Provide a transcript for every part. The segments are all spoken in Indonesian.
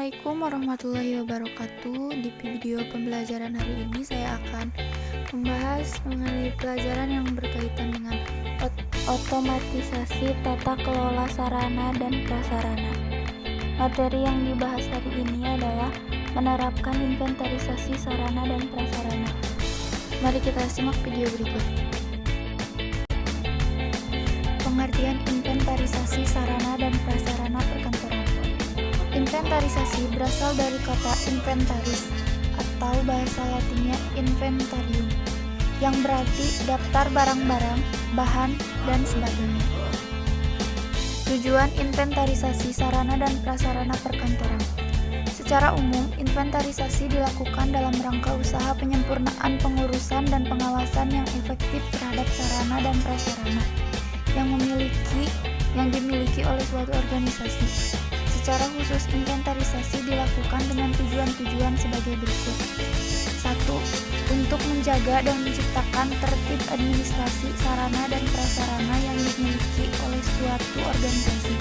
Assalamualaikum warahmatullahi wabarakatuh. Di video pembelajaran hari ini saya akan membahas mengenai pelajaran yang berkaitan dengan otomatisasi tata kelola sarana dan prasarana. Materi yang dibahas hari ini adalah menerapkan inventarisasi sarana dan prasarana. Mari kita simak video berikut. Pengertian inventarisasi sarana dan prasarana perkantoran. Inventarisasi berasal dari kata inventaris atau bahasa Latinnya inventarium yang berarti daftar barang-barang, bahan, dan sebagainya. Tujuan inventarisasi sarana dan prasarana perkantoran. Secara umum, inventarisasi dilakukan dalam rangka usaha penyempurnaan pengurusan dan pengawasan yang efektif terhadap sarana dan prasarana yang dimiliki oleh suatu organisasi. Secara khusus, inventarisasi dilakukan dengan tujuan-tujuan sebagai berikut. 1. Untuk menjaga dan menciptakan tertib administrasi sarana dan prasarana yang dimiliki oleh suatu organisasi.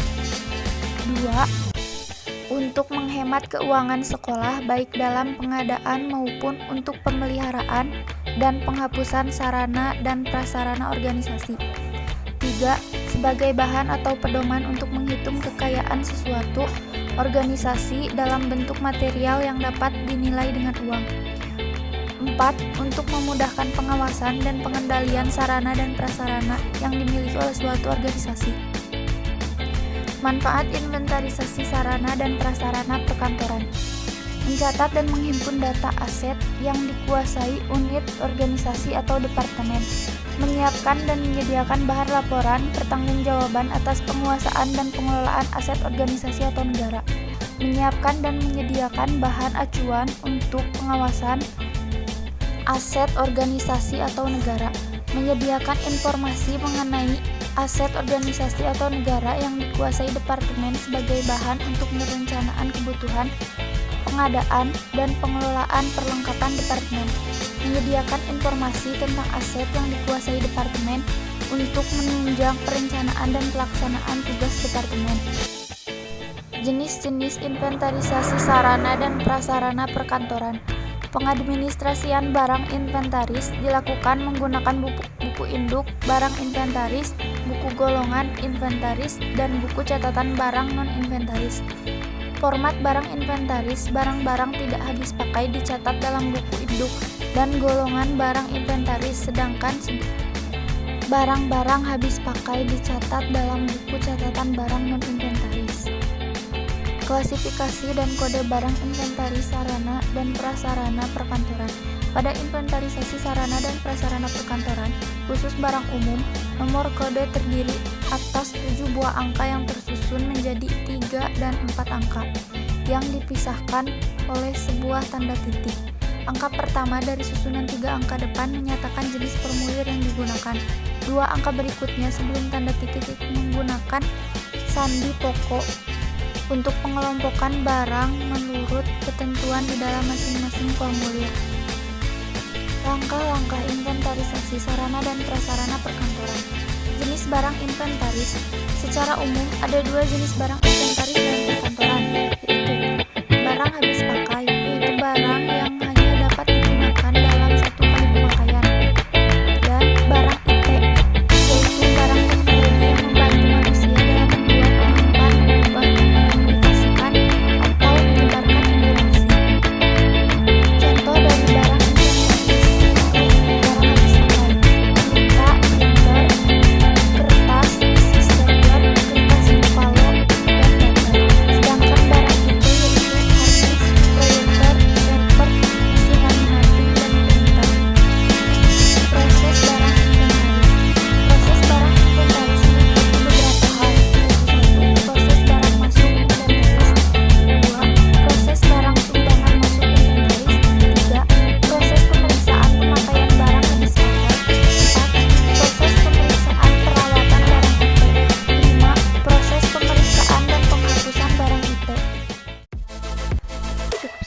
2. Untuk menghemat keuangan sekolah baik dalam pengadaan maupun untuk pemeliharaan dan penghapusan sarana dan prasarana organisasi. 3. Sebagai bahan atau pedoman untuk menghitung kekayaan sesuatu organisasi dalam bentuk material yang dapat dinilai dengan uang. 4. Untuk memudahkan pengawasan dan pengendalian sarana dan prasarana yang dimiliki oleh suatu organisasi. Manfaat inventarisasi sarana dan prasarana perkantoran. Mencatat dan menghimpun data aset yang dikuasai unit, organisasi, atau departemen. Menyiapkan dan menyediakan bahan laporan pertanggungjawaban atas penguasaan dan pengelolaan aset organisasi atau negara. Menyiapkan dan menyediakan bahan acuan untuk pengawasan aset organisasi atau negara. Menyediakan informasi mengenai aset organisasi atau negara yang dikuasai departemen sebagai bahan untuk perencanaan kebutuhan pengadaan dan pengelolaan perlengkapan departemen. Menyediakan informasi tentang aset yang dikuasai departemen untuk menunjang perencanaan dan pelaksanaan tugas departemen. Jenis-jenis inventarisasi sarana dan prasarana perkantoran. Pengadministrasian barang inventaris dilakukan menggunakan buku induk barang inventaris, buku golongan inventaris, dan buku catatan barang non-inventaris. Format barang inventaris, barang-barang tidak habis pakai dicatat dalam buku induk dan golongan barang inventaris, sedangkan barang-barang habis pakai dicatat dalam buku catatan barang non-inventaris. Klasifikasi dan kode barang inventaris sarana dan prasarana perkantoran. Pada inventarisasi sarana dan prasarana perkantoran, khusus barang umum, nomor kode terdiri atas 7 buah angka yang tersusun menjadi 3 dan 4 angka, yang dipisahkan oleh sebuah tanda titik. Angka pertama dari susunan 3 angka depan menyatakan jenis formulir yang digunakan. 2 angka berikutnya sebelum tanda titik menggunakan sandi pokok untuk pengelompokan barang menurut ketentuan di dalam masing-masing formulir. Langkah-langkah inventarisasi sarana dan prasarana perkantoran. Jenis barang inventaris. Secara umum, ada 2 jenis barang inventaris dalam perkantoran, yaitu barang habis pakai, yaitu barang yang hanya dapat digunakan dalam 1 kali pemakaian, dan barang IT, yaitu barang teknologi yang membantu manusia dalam membuat, menyimpan, mengubah, mengkomunikasikan, atau menyebarkan informasi. Contoh dari barang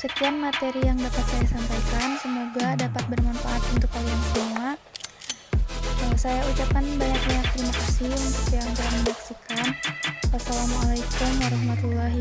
Sekian materi yang dapat saya sampaikan, semoga dapat bermanfaat untuk kalian semua. Saya ucapkan banyak-banyak terima kasih untuk yang telah menyaksikan. Wassalamualaikum warahmatullahi